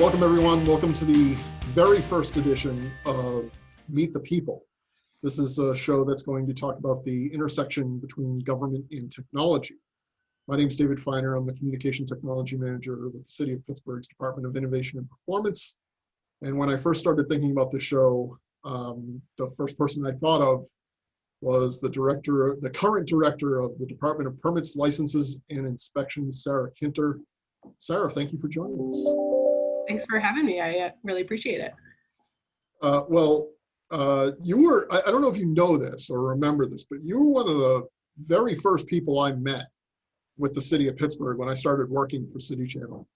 Welcome, everyone. Welcome to the very first edition of Meet the People. This is a show that's going to talk about the intersection between government and technology. My name is David Feiner. I'm the Communication Technology Manager with the City of Pittsburgh's Department of Innovation and Performance. And when I first started thinking about the show, the first person I thought of was the current director of the Department of Permits, Licenses, and Inspections, Sarah Kinter. Sarah, thank you for joining us. Thanks for having me. I really appreciate it. You were, I don't know if you know this or remember this, but you were one of the very first people I met with the city of Pittsburgh when I started working for City Channel.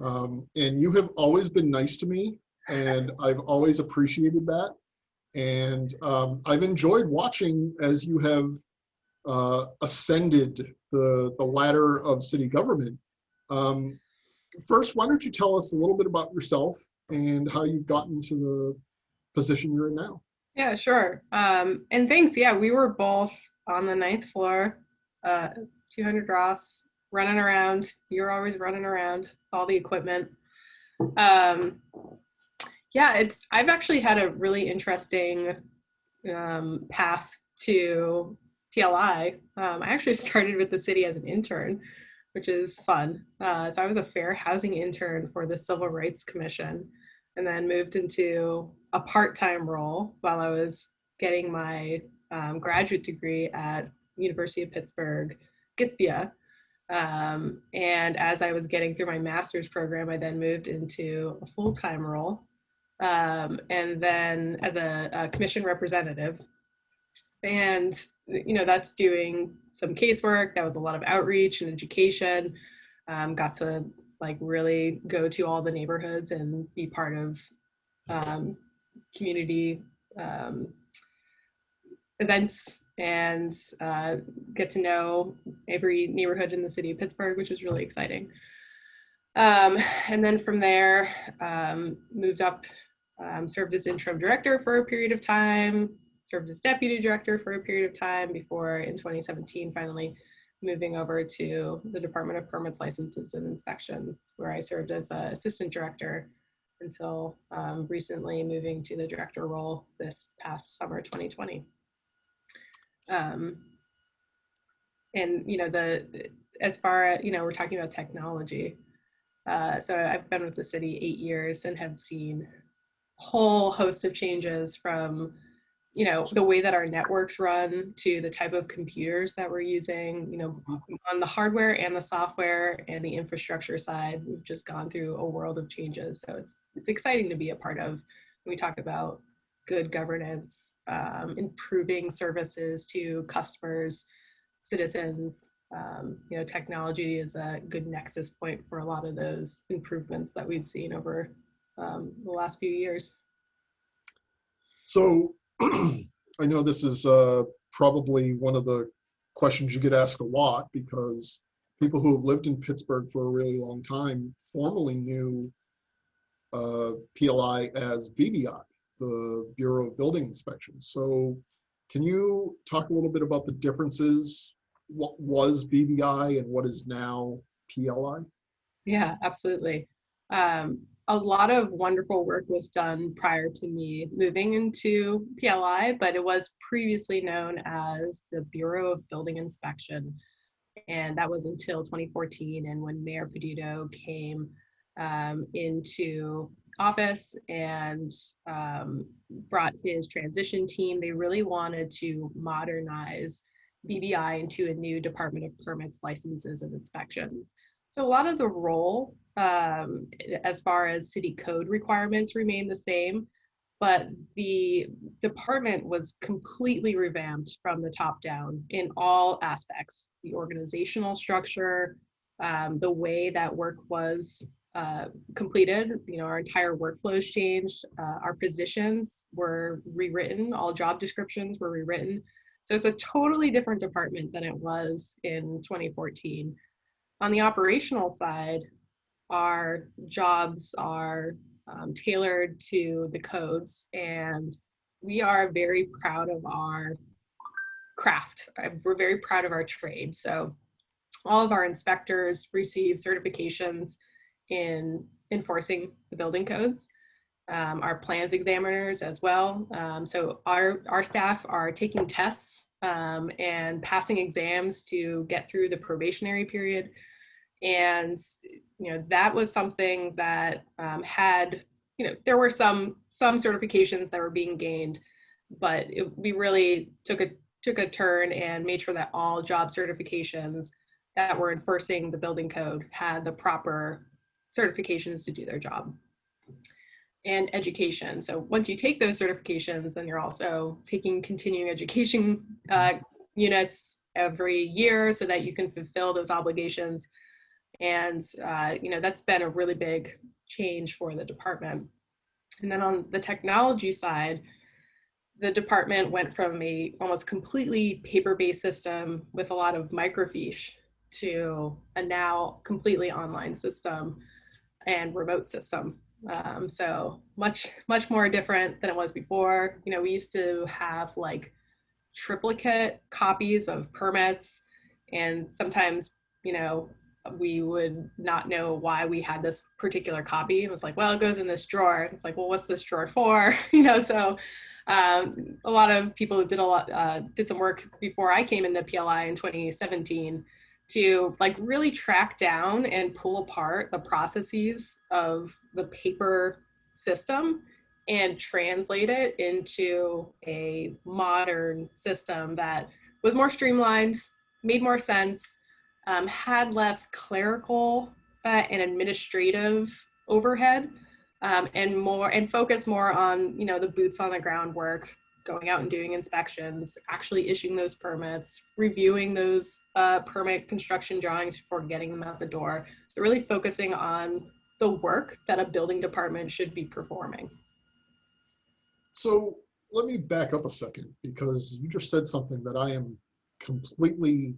And you have always been nice to me, and I've always appreciated that. And I've enjoyed watching as you have ascended the ladder of city government. First, why don't you tell us a little bit about yourself and how you've gotten to the position you're in now? Yeah, sure. And thanks. Yeah, we were both on the 9th floor, 200 Ross, running around. You're always running around, all the equipment. I've actually had a really interesting path to PLI. I actually started with the city as an intern, which is fun. So I was a fair housing intern for the Civil Rights Commission, and then moved into a part-time role while I was getting my graduate degree at University of Pittsburgh, GISPIA. And as I was getting through my master's program, I then moved into a full-time role, and then as a commission representative. And that's doing some casework. That was a lot of outreach and education. Got to really go to all the neighborhoods and be part of community events and get to know every neighborhood in the city of Pittsburgh, which was really exciting. And then from there, moved up, served as interim director for a period of time, served as deputy director for a period of time before in 2017 finally moving over to the Department of Permits, Licenses, and Inspections, where I served as assistant director until recently moving to the director role this past summer 2020. As far as, we're talking about technology. So I've been with the city 8 years and have seen a whole host of changes from the way that our networks run to the type of computers that we're using, on the hardware and the software and the infrastructure side. We've just gone through a world of changes. So it's exciting to be a part of when we talk about good governance, improving services to customers, citizens. Technology is a good nexus point for a lot of those improvements that we've seen over the last few years. So I know this is probably one of the questions you get asked a lot, because people who have lived in Pittsburgh for a really long time formerly knew PLI as BBI, the Bureau of Building Inspection. So can you talk a little bit about the differences? What was BBI and what is now PLI? Yeah, absolutely. A lot of wonderful work was done prior to me moving into PLI, but it was previously known as the Bureau of Building Inspection. And that was until 2014. And when Mayor Peduto came into office and brought his transition team, they really wanted to modernize BBI into a new Department of Permits, Licenses, and Inspections. So a lot of the role, as far as city code requirements, remain the same, but the department was completely revamped from the top down in all aspects: the organizational structure, the way that work was completed. Our entire workflows changed. Our positions were rewritten. All job descriptions were rewritten. So it's a totally different department than it was in 2014. On the operational side, our jobs are tailored to the codes, and we are very proud of our craft. We're very proud of our trade. So all of our inspectors receive certifications in enforcing the building codes. Our plans examiners as well. So our staff are taking tests and passing exams to get through the probationary period. And, that was something that had, there were some certifications that were being gained, but we really took a turn and made sure that all job certifications that were enforcing the building code had the proper certifications to do their job. And education. So once you take those certifications, then you're also taking continuing education units every year so that you can fulfill those obligations. And that's been a really big change for the department. And then on the technology side, the department went from a almost completely paper-based system with a lot of microfiche to a now completely online system and remote system. So much more different than it was before. We used to have like triplicate copies of permits, and sometimes, we would not know why we had this particular copy. It was like, well, it goes in this drawer. It's like, well, what's this drawer for? So a lot of people did some work before I came into PLI in 2017 to like really track down and pull apart the processes of the paper system and translate it into a modern system that was more streamlined, made more sense, had less clerical and administrative overhead, and focus more on the boots on the ground work, going out and doing inspections, actually issuing those permits, reviewing those permit construction drawings before getting them out the door. So really focusing on the work that a building department should be performing. So let me back up a second, because you just said something that I am completely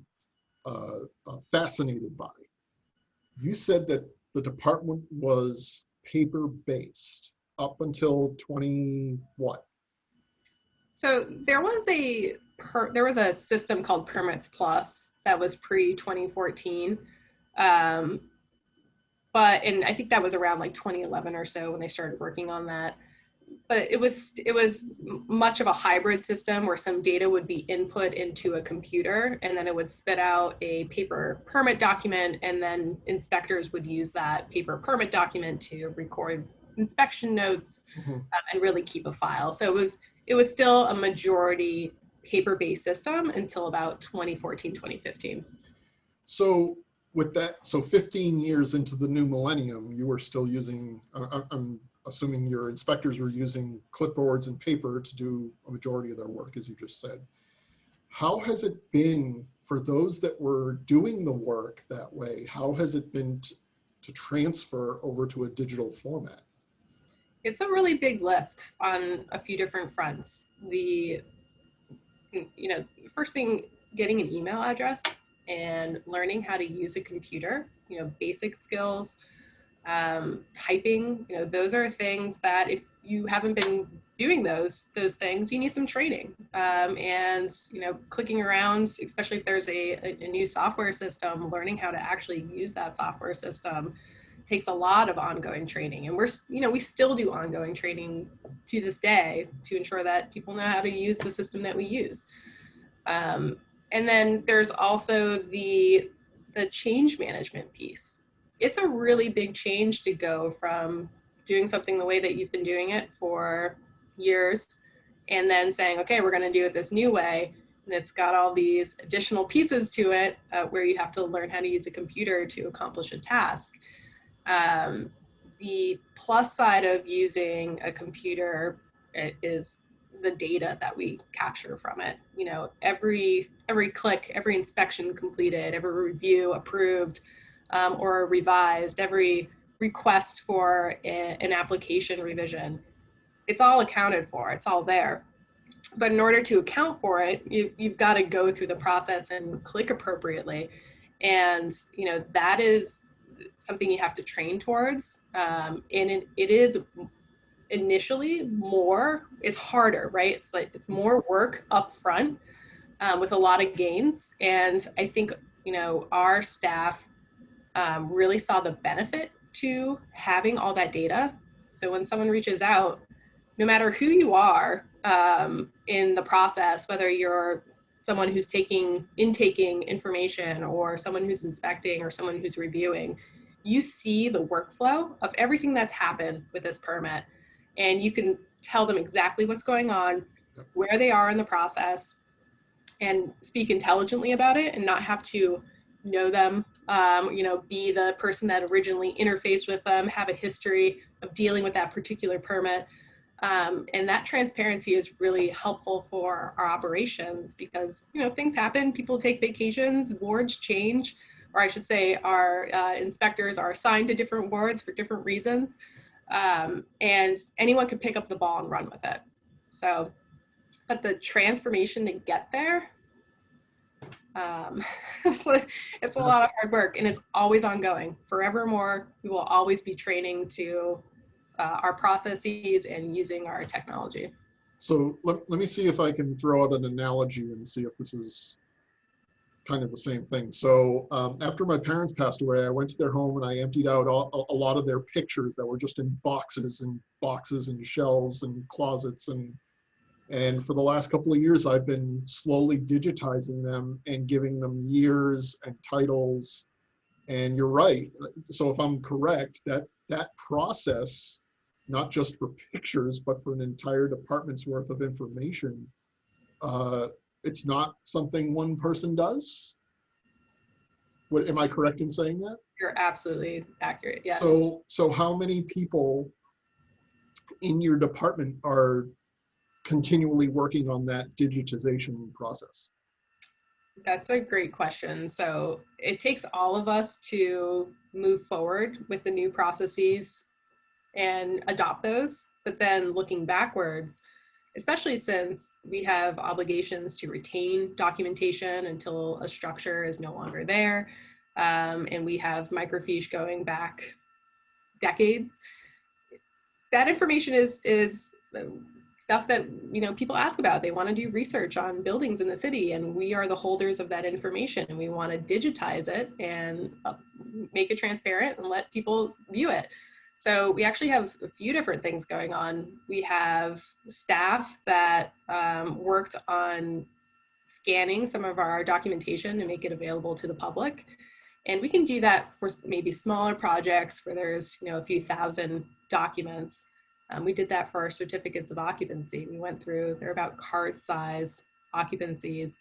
fascinated by. You said that the department was paper-based up until 20 what? So there was a system called Permits Plus that was pre-2014, and I think that was around like 2011 or so when they started working on that. But it was much of a hybrid system where some data would be input into a computer, and then it would spit out a paper permit document, and then inspectors would use that paper permit document to record inspection notes and really keep a file. So it was still a majority paper-based system until about 2014, 2015. So with that, so 15 years into the new millennium, you were still using, I'm assuming your inspectors were using clipboards and paper to do a majority of their work, as you just said. How has it been for those that were doing the work that way? How has it been to transfer over to a digital format? It's a really big lift on a few different fronts. First thing, getting an email address and learning how to use a computer, basic skills, typing, those are things that if you haven't been doing those things, you need some training. And clicking around, especially if there's a new software system, learning how to actually use that software system takes a lot of ongoing training. And we still do ongoing training to this day to ensure that people know how to use the system that we use. And then there's also the change management piece. It's a really big change to go from doing something the way that you've been doing it for years and then saying, okay, we're going to do it this new way. And it's got all these additional pieces to it where you have to learn how to use a computer to accomplish a task. The plus side of using a computer is the data that we capture from it. Every click, every inspection completed, every review approved or revised, every request for an application revision, it's all accounted for, it's all there. But in order to account for it, you've got to go through the process and click appropriately. And that is something you have to train towards. And it is initially it's harder, right? It's more work up front with a lot of gains. And I think, our staff really saw the benefit to having all that data. So when someone reaches out, no matter who you are in the process, whether you're someone who's intaking information or someone who's inspecting or someone who's reviewing, you see the workflow of everything that's happened with this permit, and you can tell them exactly what's going on, where they are in the process, and speak intelligently about it and not have to know them, be the person that originally interfaced with them, have a history of dealing with that particular permit. And that transparency is really helpful for our operations because, things happen, people take vacations, wards change, or I should say our inspectors are assigned to different wards for different reasons. And anyone can pick up the ball and run with it. So, but the transformation to get there, it's a lot of hard work, and it's always ongoing. Forevermore, we will always be training to our processes and using our technology. So let me see if I can throw out an analogy and see if this is kind of the same thing. So after my parents passed away, I went to their home and I emptied out a lot of their pictures that were just in boxes and shelves and closets. And for the last couple of years, I've been slowly digitizing them and giving them years and titles. And you're right. So if I'm correct, that process, not just for pictures, but for an entire department's worth of information, it's not something one person does. Am I correct in saying that? You're absolutely accurate. Yes. So how many people in your department are continually working on that digitization process? That's a great question. So it takes all of us to move forward with the new processes and adopt those, but then looking backwards, especially since we have obligations to retain documentation until a structure is no longer there, and we have microfiche going back decades, that information is stuff that people ask about. They want to do research on buildings in the city, and we are the holders of that information, and we want to digitize it and make it transparent and let people view it. So we actually have a few different things going on. We have staff that worked on scanning some of our documentation to make it available to the public. And we can do that for maybe smaller projects where there's a few thousand documents. We did that for our certificates of occupancy. We went through, they're about card size occupancies.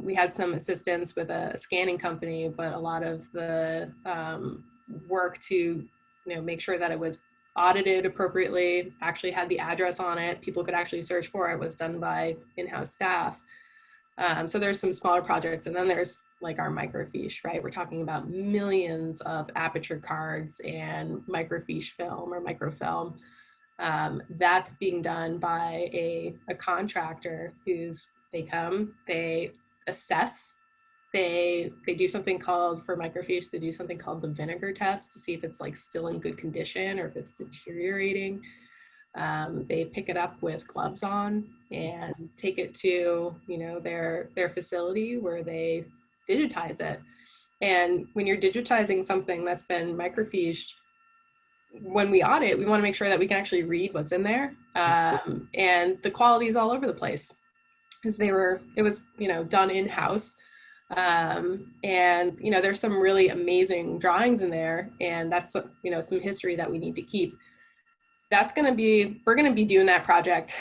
We had some assistance with a scanning company, but a lot of the work to make sure that it was audited appropriately, actually had the address on it, people could actually search for it, was done by in-house staff. So there's some smaller projects, and then there's like our microfiche, right? We're talking about millions of aperture cards and microfiche film or microfilm. That's being done by a contractor they come, they assess, they do something called, for microfiche, they do something called the vinegar test to see if it's like still in good condition or if it's deteriorating. They pick it up with gloves on and take it to their facility where they digitize it. And when you're digitizing something that's been microfiched, when we audit, we want to make sure that we can actually read what's in there. And the quality is all over the place because it was done in-house. And there's some really amazing drawings in there, and that's some history that we need to keep. We're going to be doing that project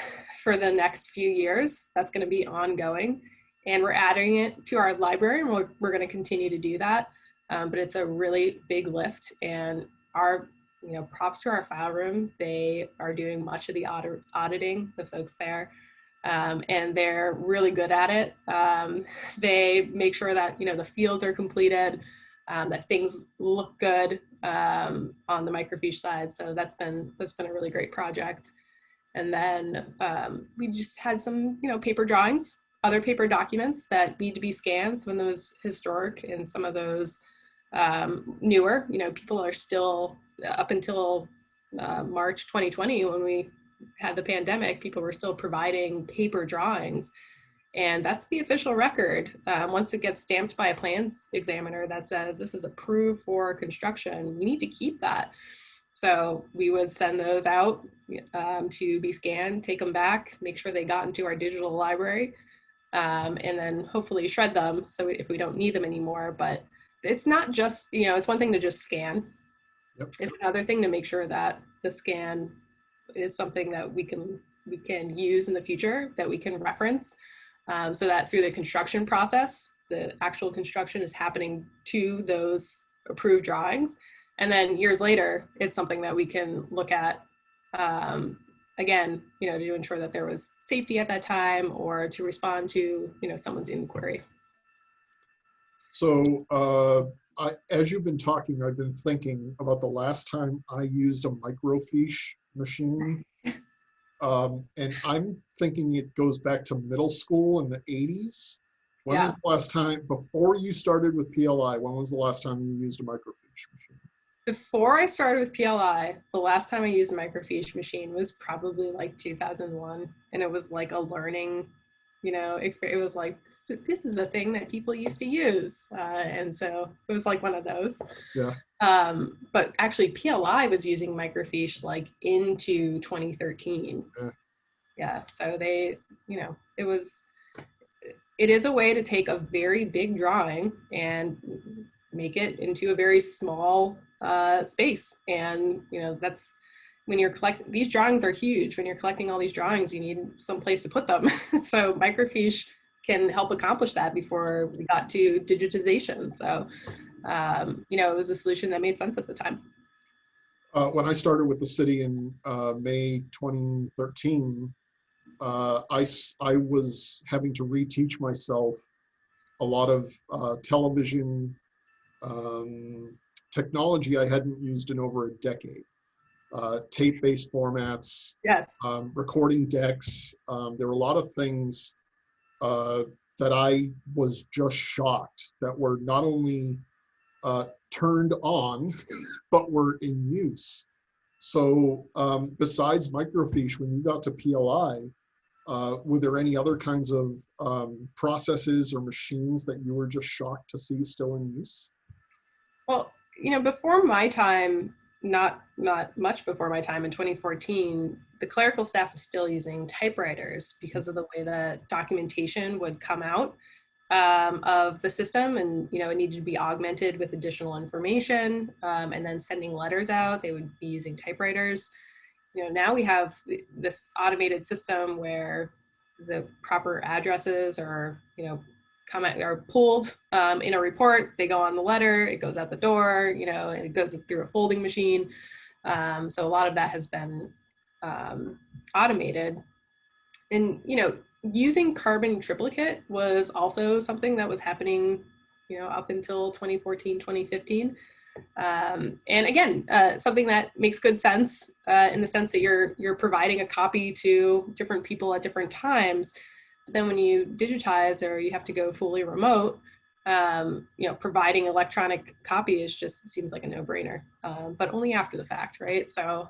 for the next few years. That's going to be ongoing, and we're adding it to our library, and we're going to continue to do that. But it's a really big lift, and our props to our file room. They are doing much of the auditing, the folks there, and they're really good at it. They make sure that the fields are completed, that things look good on the microfiche side. So that's been a really great project. And then we just had some paper drawings, other paper documents that need to be scanned. Some of those historic and some of those newer. People are still, up until March 2020, when we had the pandemic, people were still providing paper drawings. And that's the official record. Once it gets stamped by a plans examiner that says this is approved for construction, we need to keep that. So we would send those out to be scanned, take them back, make sure they got into our digital library, and then hopefully shred them so if we don't need them anymore. But it's not just, it's one thing to just scan. Yep. It's another thing to make sure that the scan is something that we can use in the future, that we can reference, so that through the construction process, the actual construction is happening to those approved drawings. And then years later, it's something that we can look at, again, to ensure that there was safety at that time or to respond to, someone's inquiry. So as you've been talking, I've been thinking about the last time I used a microfiche machine. And I'm thinking it goes back to middle school in the 80s. When was the last time, before you started with PLI, when was the last time you used a microfiche machine? Before I started with PLI, the last time I used a microfiche machine was probably like 2001. And it was like a learning, experience. It was like, this is a thing that people used to use. And so it was like one of those. Yeah. But actually PLI was using microfiche like into 2013. Yeah. So they, it is a way to take a very big drawing and make it into a very small space. And, that's when you're collecting, these drawings are huge. When you're collecting all these drawings, you need some place to put them. So microfiche can help accomplish that before we got to digitization. So, it was a solution that made sense at the time. When I started with the city in May 2013, I was having to reteach myself a lot of television technology I hadn't used in over a decade. Tape-based formats, yes, recording decks. There were a lot of things that I was just shocked that were not only turned on, but were in use. So besides microfiche, when you got to PLI, were there any other kinds of processes or machines that you were just shocked to see still in use? Well, before my time, not much before my time in 2014, the clerical staff was still using typewriters because of the way that documentation would come out of the system, and it needed to be augmented with additional information, and then sending letters out, they would be using typewriters. Now we have this automated system where the proper addresses are are pulled in a report, they go on the letter, it goes out the door, and it goes through a folding machine. So a lot of that has been automated. And, using carbon triplicate was also something that was happening, up until 2014, 2015. And again, something that makes good sense in the sense that you're providing a copy to different people at different times. But then when you digitize or you have to go fully remote, providing electronic copy just seems like a no-brainer, but only after the fact, right? So,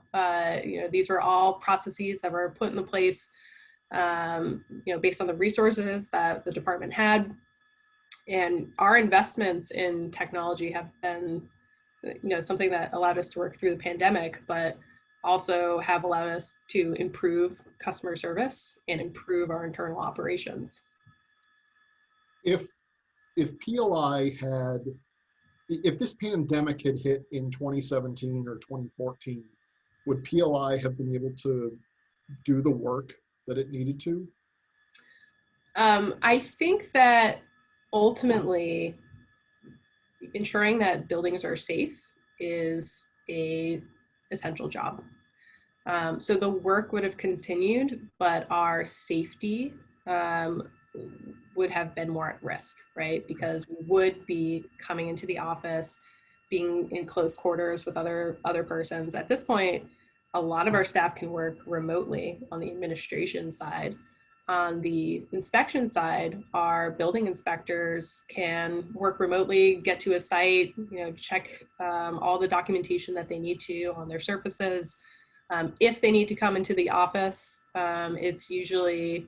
these were all processes that were put into place, based on the resources that the department had. And our investments in technology have been, something that allowed us to work through the pandemic, but also have allowed us to improve customer service and improve our internal operations. If PLI had, if this pandemic had hit in 2017 or 2014, would PLI have been able to do the work that it needed to? I think that ultimately ensuring that buildings are safe is a essential job. So the work would have continued, but our safety would have been more at risk, right? Because we would be coming into the office, being in close quarters with other persons. At this point, a lot of our staff can work remotely on the administration side. On the inspection side, our building inspectors can work remotely, get to a site, check all the documentation that they need to on their surfaces. If they need to come into the office, it's usually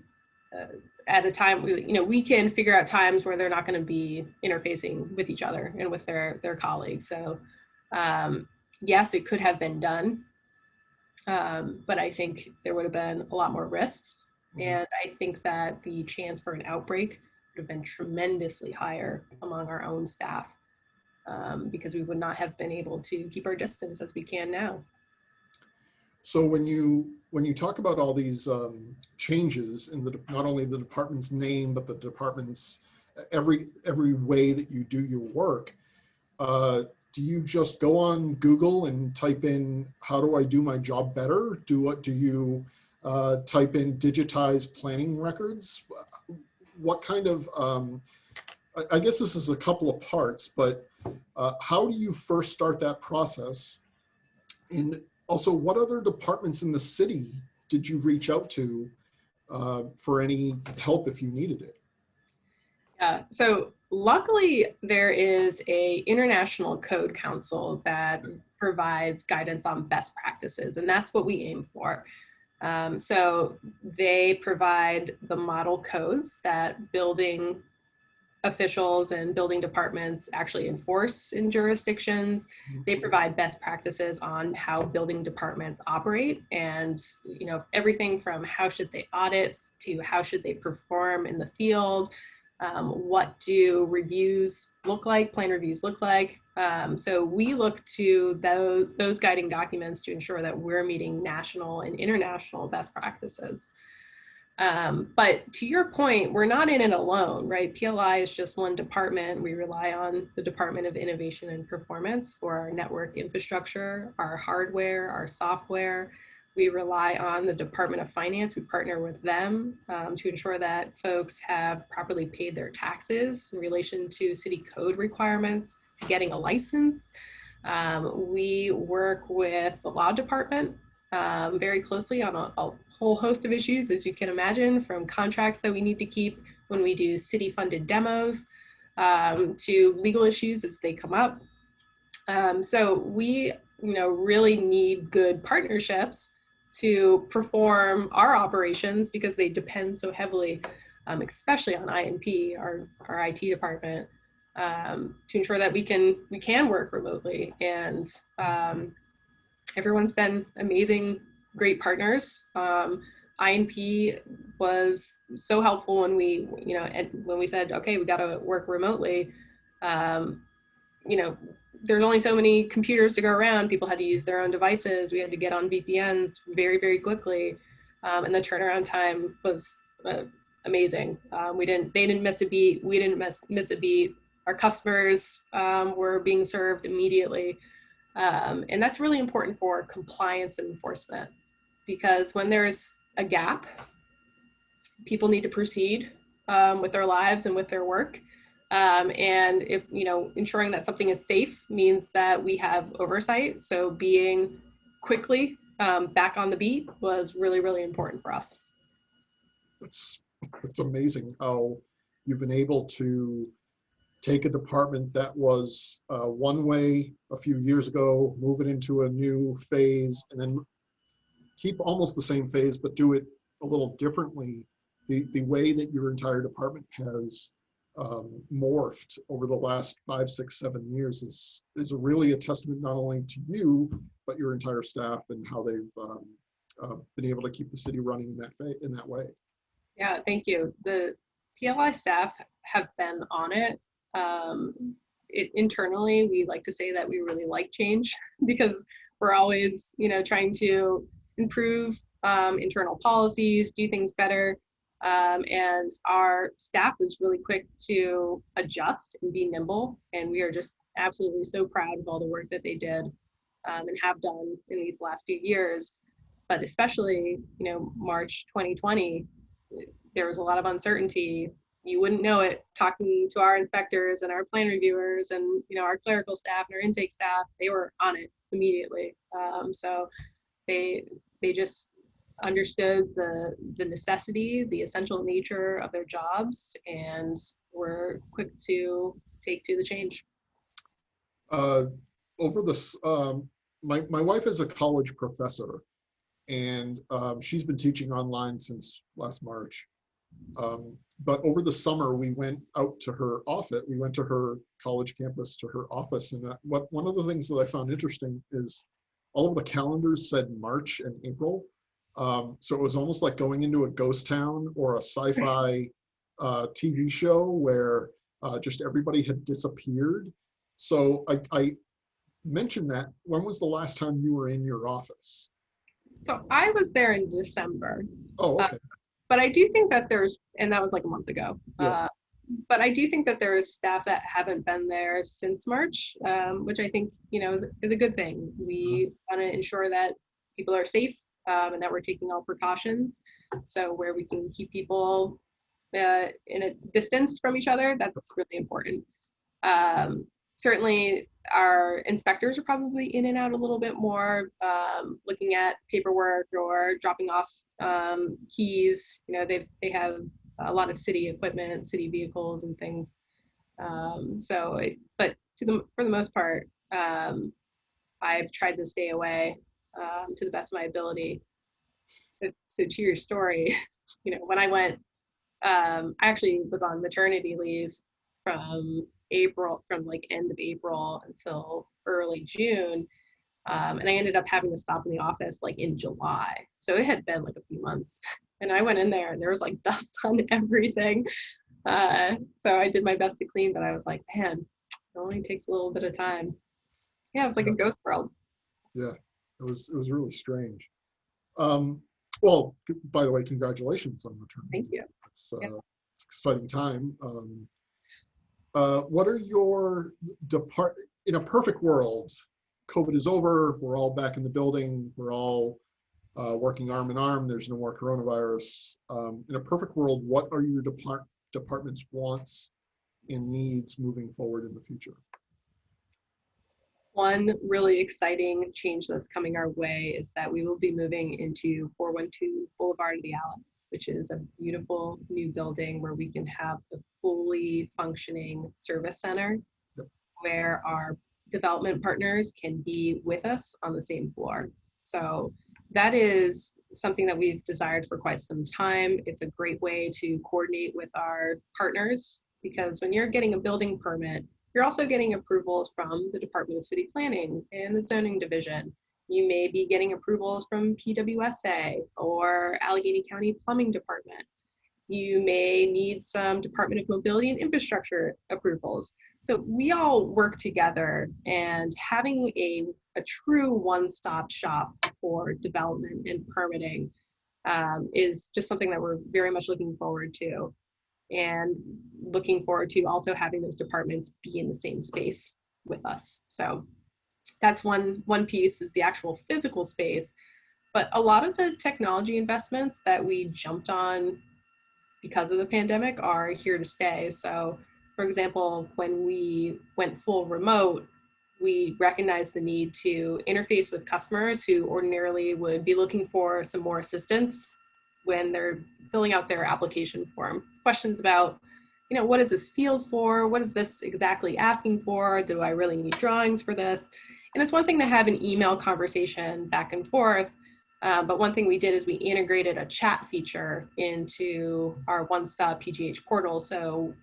at a time, we can figure out times where they're not going to be interfacing with each other and with their colleagues. So yes, it could have been done, but I think there would have been a lot more risks. And I think that the chance for an outbreak would have been tremendously higher among our own staff, because we would not have been able to keep our distance as we can now. So when you talk about all these changes in not only the department's name, but the department's every way that you do your work, do you just go on Google and type in, how do I do my job better? Do you type in digitize planning records? What kind of, I guess this is a couple of parts, but how do you first start that process? And also, what other departments in the city did you reach out to for any help if you needed it? Yeah, so luckily there is a international code council that provides guidance on best practices, and that's what we aim for. So they provide the model codes that building officials and building departments actually enforce in jurisdictions. They provide best practices on how building departments operate, and everything from how should they audit to how should they perform in the field. What do reviews look like, plan reviews look like. So we look to those guiding documents to ensure that we're meeting national and international best practices. But to your point, we're not in it alone, right? PLI is just one department. We rely on the Department of Innovation and Performance for our network infrastructure, our hardware, our software. We rely on the Department of Finance. We partner with them to ensure that folks have properly paid their taxes in relation to city code requirements, to getting a license. We work with the law department very closely on a whole host of issues, as you can imagine, from contracts that we need to keep when we do city-funded demos to legal issues as they come up. So we, really need good partnerships to perform our operations, because they depend so heavily, especially on INP, our IT department, to ensure that we can work remotely. And everyone's been amazing, great partners. INP was so helpful when we said, okay, we got to work remotely. There's only so many computers to go around. People had to use their own devices. We had to get on VPNs very, very quickly. And the turnaround time was amazing. They didn't miss a beat. We didn't miss a beat. Our customers were being served immediately. And that's really important for compliance and enforcement, because when there's a gap, people need to proceed with their lives and with their work. And if, ensuring that something is safe means that we have oversight. So being quickly back on the beat was really, really important for us. It's amazing how you've been able to take a department that was one way a few years ago, move it into a new phase, and then keep almost the same phase, but do it a little differently. The way that your entire department has morphed over the last 5, 6, 7 years is really a testament not only to you, but your entire staff and how they've been able to keep the city running in that way. Yeah, thank you. The PLI staff have been on it. Internally, we like to say that we really like change, because we're always, trying to improve internal policies, do things better. And our staff was really quick to adjust and be nimble. And we are just absolutely so proud of all the work that they did and have done in these last few years. But especially, March 2020, there was a lot of uncertainty. You wouldn't know it talking to our inspectors and our plan reviewers and, our clerical staff and our intake staff. They were on it immediately. So they just understood the necessity, the essential nature of their jobs, and were quick to take to the change. Over this, my wife is a college professor, and she's been teaching online since last March. But over the summer, we went out to her office. We went to her college campus, to her office. And one of the things that I found interesting is all of the calendars said March and April. So it was almost like going into a ghost town or a sci-fi TV show where just everybody had disappeared. So I mentioned that. When was the last time you were in your office? So I was there in December. Oh, okay. But I do think that and that was like a month ago. Yeah. But I do think that there's staff that haven't been there since March, which I think, is a good thing. We want to ensure that people are safe and that we're taking all precautions. So where we can keep people in a distance from each other, that's really important. Certainly our inspectors are probably in and out a little bit more, looking at paperwork or dropping off keys. They have a lot of city equipment, city vehicles and things. But for the most part, I've tried to stay away to the best of my ability. So to your story, when I went, I actually was on maternity leave from like end of April until early June. And I ended up having to stop in the office like in July. So it had been like a few months. And I went in there and there was like dust on everything. So I did my best to clean, but I was like, man, it only takes a little bit of time. Yeah, it was like a ghost world. Yeah, it was really strange. Well, by the way, congratulations on maternity. Thank you. It's an exciting time. What are your in a perfect world, COVID is over, we're all back in the building, we're all working arm in arm, there's no more coronavirus. In a perfect world, what are your department's wants and needs moving forward in the future? One really exciting change that's coming our way is that we will be moving into 412 Boulevard of the Alps, which is a beautiful new building where we can have the fully functioning service center where our development partners can be with us on the same floor. So that is something that we've desired for quite some time. It's a great way to coordinate with our partners because when you're getting a building permit, you're also getting approvals from the Department of City Planning and the Zoning Division. You may be getting approvals from PWSA or Allegheny County Plumbing Department. You may need some Department of Mobility and Infrastructure approvals. So we all work together, and having a true one-stop shop for development and permitting is just something that we're very much looking forward to. And looking forward to also having those departments be in the same space with us. So that's one piece, is the actual physical space. But a lot of the technology investments that we jumped on because of the pandemic are here to stay. So for example, when we went full remote, we recognized the need to interface with customers who ordinarily would be looking for some more assistance when they're filling out their application form. Questions about, what is this field for? What is this exactly asking for? Do I really need drawings for this? And it's one thing to have an email conversation back and forth, but one thing we did is we integrated a chat feature into our one-stop PGH portal. So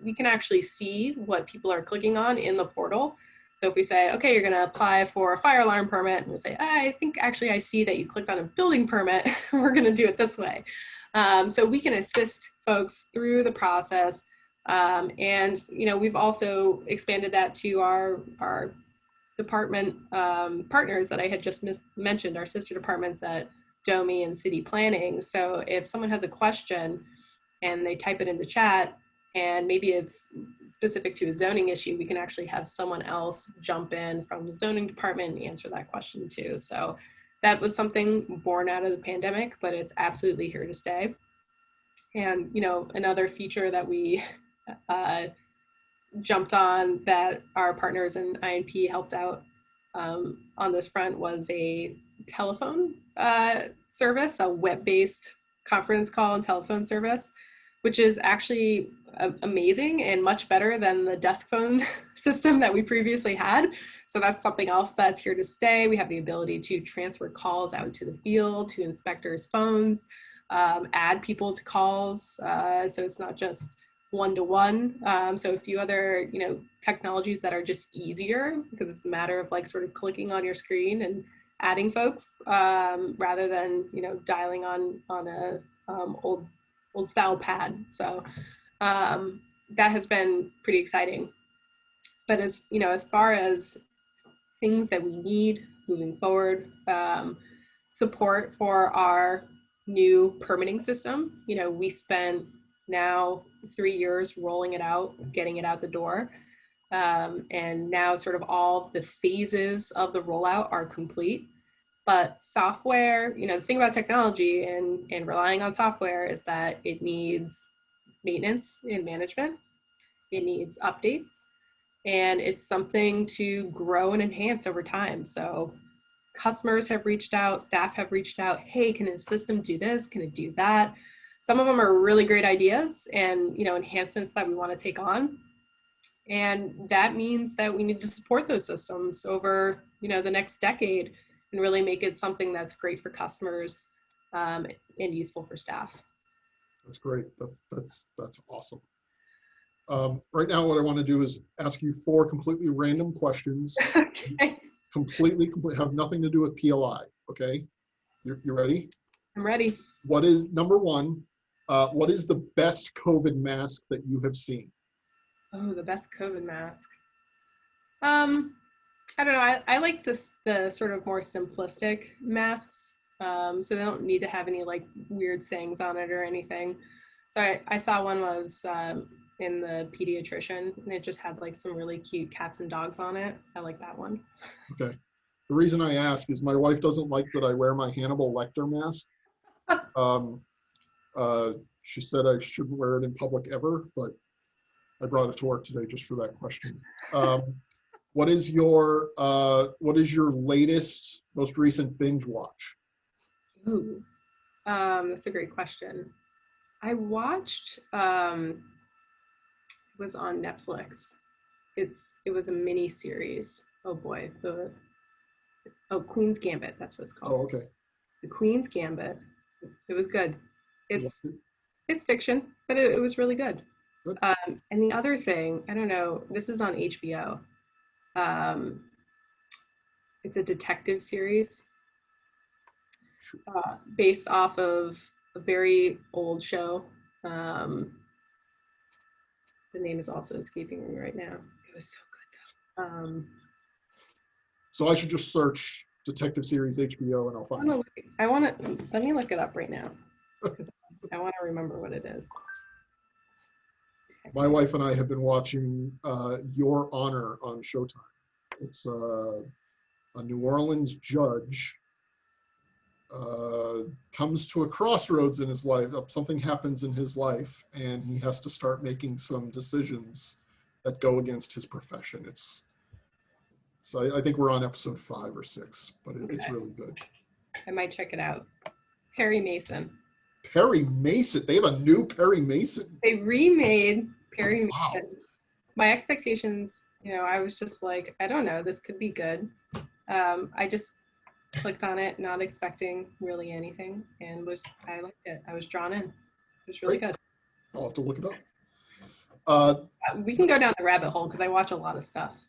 we can actually see what people are clicking on in the portal. So if we say, okay, you're gonna apply for a fire alarm permit, and we say, I think actually I see that you clicked on a building permit, we're gonna do it this way. So we can assist folks through the process. And we've also expanded that to our department partners that I had just mentioned, our sister departments at DOMI and City Planning. So if someone has a question and they type it in the chat, and maybe it's specific to a zoning issue, we can actually have someone else jump in from the zoning department and answer that question too. So that was something born out of the pandemic, but it's absolutely here to stay. And another feature that we jumped on that our partners in INP helped out on this front was a telephone service, a web-based conference call and telephone service, which is actually amazing and much better than the desk phone system that we previously had. So that's something else that's here to stay. We have the ability to transfer calls out to the field, to inspectors' phones. add people to calls, so it's not just one-to-one. So a few other, technologies that are just easier because it's a matter of like sort of clicking on your screen and adding folks, rather than dialing on a old style pad. So that has been pretty exciting. But as far as things that we need moving forward, support for our new permitting system. We spent now 3 years rolling it out, getting it out the door. And now sort of all the phases of the rollout are complete. But software, the thing about technology and relying on software is that it needs maintenance and management. It needs updates, and it's something to grow and enhance over time. So customers have reached out, staff have reached out, hey, can a system do this? Can it do that? Some of them are really great ideas and enhancements that we want to take on. And that means that we need to support those systems over the next decade and really make it something that's great for customers, and useful for staff. That's great. That's awesome. Right now, what I want to do is ask you 4 completely random questions. Okay. Completely have nothing to do with PLI. Okay, you ready? I'm ready. What is number 1? What is the best COVID mask that you have seen? Oh, the best COVID mask. I don't know. I like the sort of more simplistic masks. So they don't need to have any like weird sayings on it or anything. So I saw one was in the pediatrician, and it just had like some really cute cats and dogs on it. I like that one. Okay. The reason I ask is my wife doesn't like that I wear my Hannibal Lecter mask. She said I shouldn't wear it in public ever, but I brought it to work today just for that question. What is your latest, most recent binge watch? Ooh, that's a great question. I watched. It was on Netflix. It was a mini series. Oh boy, Queen's Gambit. That's what it's called. Oh, okay. The Queen's Gambit. It was good. You liked It's it? it's fiction, but it was really good. Good. And the other thing, I don't know, this is on HBO. Um, it's a detective series, Sure. based off of a very old show. Um, the name is also escaping me right now. It was so good though. So I should just search detective series HBO and I'll find it. Let me look it up right now because I want to remember what it is. My wife and I have been watching Your Honor on Showtime. It's a New Orleans judge comes to a crossroads in his life. Something happens in his life, and he has to start making some decisions that go against his profession. So I think we're on episode 5 or 6, but it's really good. I might check it out. Perry Mason. Perry Mason. They have a new Perry Mason. They remade Perry Wow. Mason. My expectations, I was just like, I don't know, this could be good. I just clicked on it, not expecting really anything, and I liked it. I was drawn in. It was really good. I'll have to look it up. We can go down the rabbit hole because I watch a lot of stuff.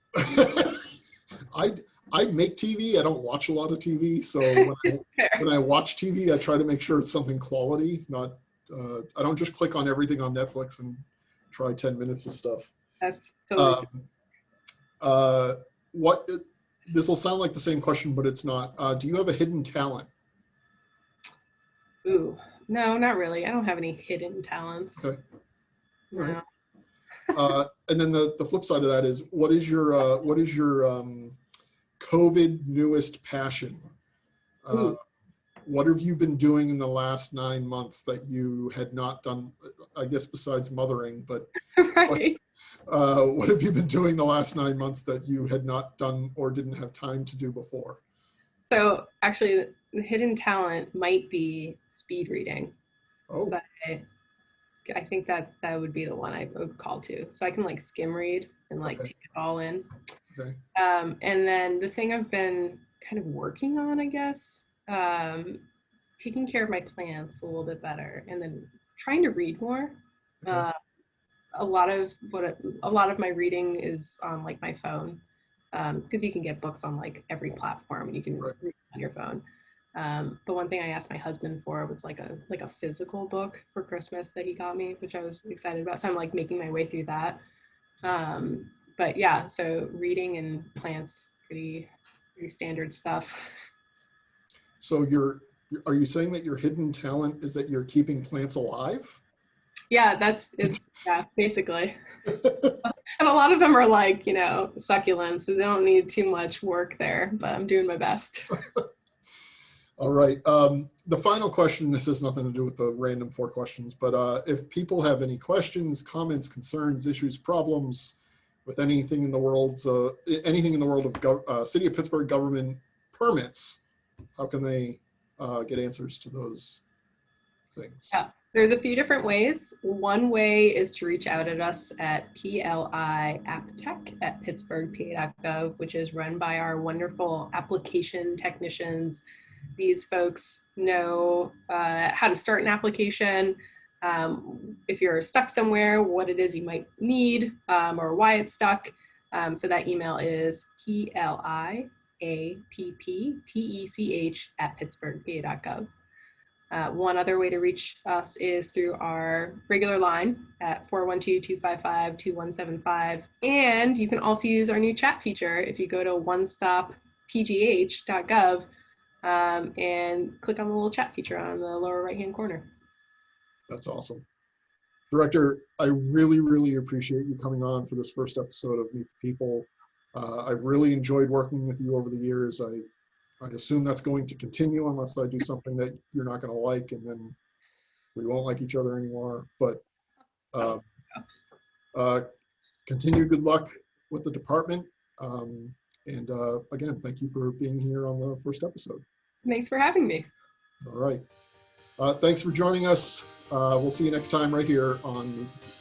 I make TV. I don't watch a lot of TV, so when I watch TV, I try to make sure it's something quality. Not I don't just click on everything on Netflix and try 10 minutes of stuff. That's totally what this will sound like the same question, but it's not. Do you have a hidden talent? Ooh, no, not really. I don't have any hidden talents. Okay. No. Right. And then the flip side of that is, what is your COVID newest passion? What have you been doing in the last 9 months that you had not done, I guess, besides mothering, but Right. what have you been doing the last 9 months that you had not done or didn't have time to do before? So actually, the hidden talent might be speed reading. Oh. So I think that would be the one I would call to. So I can like skim read and like take it all in. Okay. And then the thing I've been kind of working on, I guess, taking care of my plants a little bit better, and then trying to read more. Okay. Uh, a lot of my reading is on like my phone, because you can get books on like every platform and you can Right. read on your phone. But one thing I asked my husband for was like a physical book for Christmas that he got me, which I was excited about. So I'm like making my way through that. But yeah, so reading and plants, pretty standard stuff. So are you saying that your hidden talent is that you're keeping plants alive? Yeah, yeah, basically. And a lot of them are like, succulents. So they don't need too much work there, but I'm doing my best. All right. The final question, this has nothing to do with the random 4 questions, but if people have any questions, comments, concerns, issues, problems with anything in the world of City of Pittsburgh government permits, how can they get answers to those things? Yeah, there's a few different ways. One way is to reach out at us at PLI@pittsburghpa.gov, which is run by our wonderful application technicians. These folks know how to start an application, if you're stuck somewhere, what it is you might need, or why it's stuck. So that email is PLIAPPTECH@pittsburghpa.gov. One other way to reach us is through our regular line at 412-255-2175. And you can also use our new chat feature if you go to onestop.pgh.gov and click on the little chat feature on the lower right-hand corner. That's awesome. Director, I really, really appreciate you coming on for this first episode of Meet the People. I've really enjoyed working with you over the years. I assume that's going to continue unless I do something that you're not going to like, and then we won't like each other anymore. But continued good luck with the department. And again, thank you for being here on the first episode. Thanks for having me. All right. Thanks for joining us. We'll see you next time right here on Meet the People.